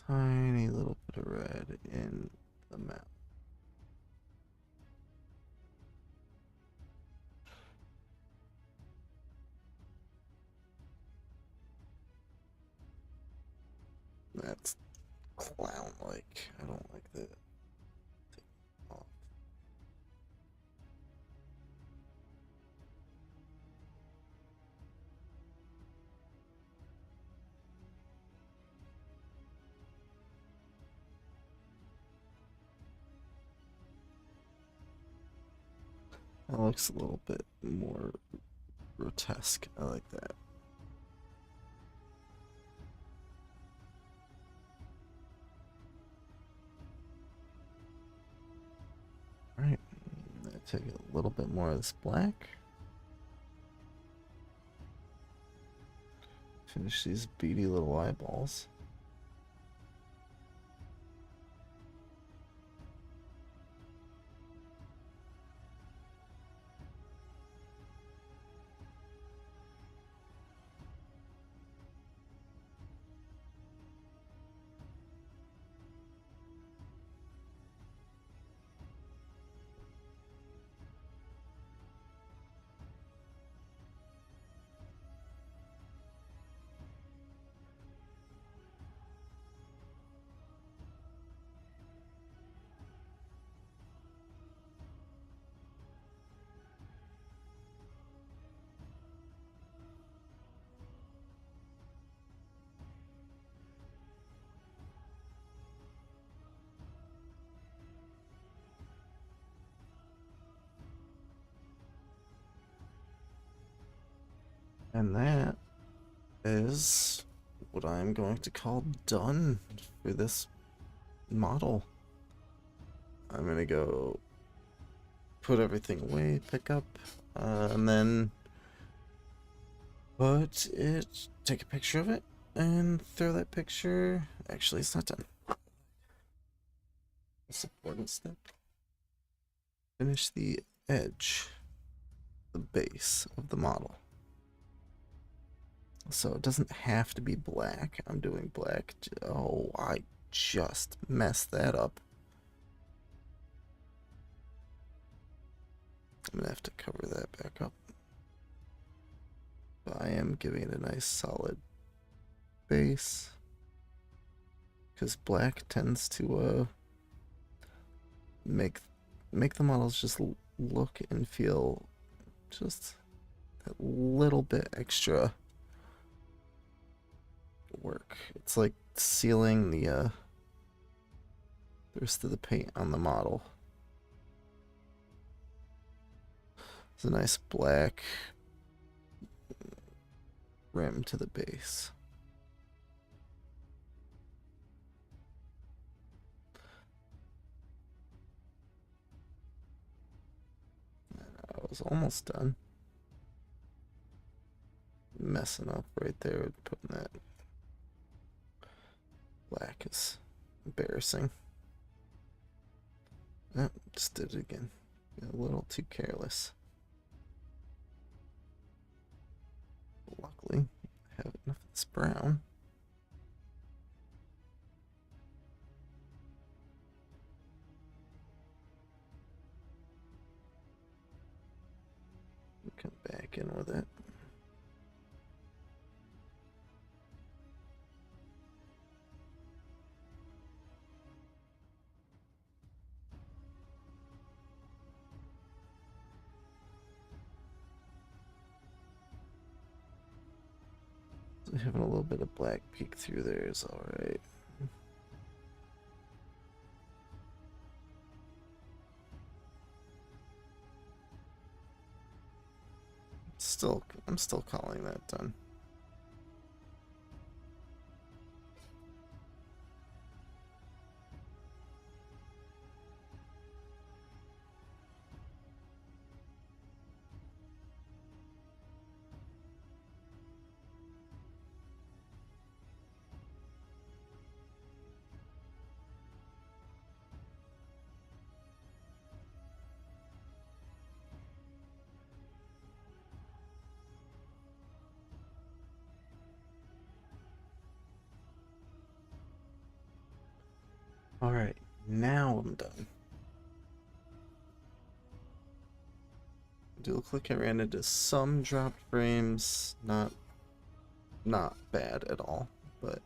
A: tiny little bit of red in the map. That's clown-like. I don't like that. Take it off. That looks a little bit more grotesque. I like that. Alright, take a little bit more of this black. Finish these beady little eyeballs. And that is what I'm going to call done for this model. I'm gonna go put everything away, pick up, and then take a picture of it, and throw that picture. Actually, it's not done. That's the important step. Finish the edge, the base of the model. So it doesn't have to be black. I'm doing black. Oh, I just messed that up. I'm gonna have to cover that back up. But I am giving it a nice solid base, because black tends to make the models just look and feel just that little bit extra work. It's like sealing the rest of the paint on the model. It's a nice black rim to the base. I was almost done. Messing up right there, putting that black is embarrassing. Oh, just did it again. A little too careless. Luckily, I have enough of this brown. Come back in with it. So having a little bit of black peek through there is alright. I'm still calling that done. Alright, now I'm done. Do look like I ran into some dropped frames, not bad at all, but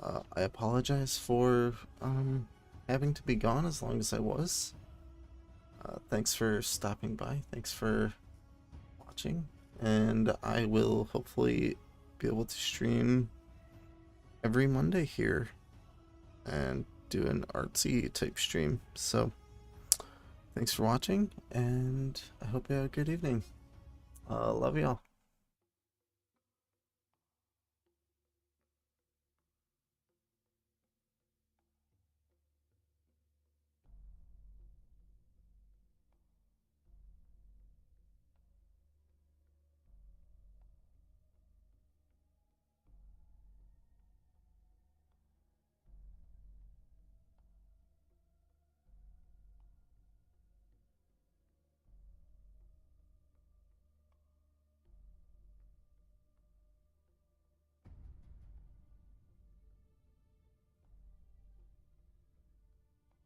A: I apologize for having to be gone as long as I was. Thanks for stopping by, thanks for watching, and I will hopefully be able to stream every Monday here and do an artsy type stream. So thanks for watching, and I hope you have a good evening. Love y'all.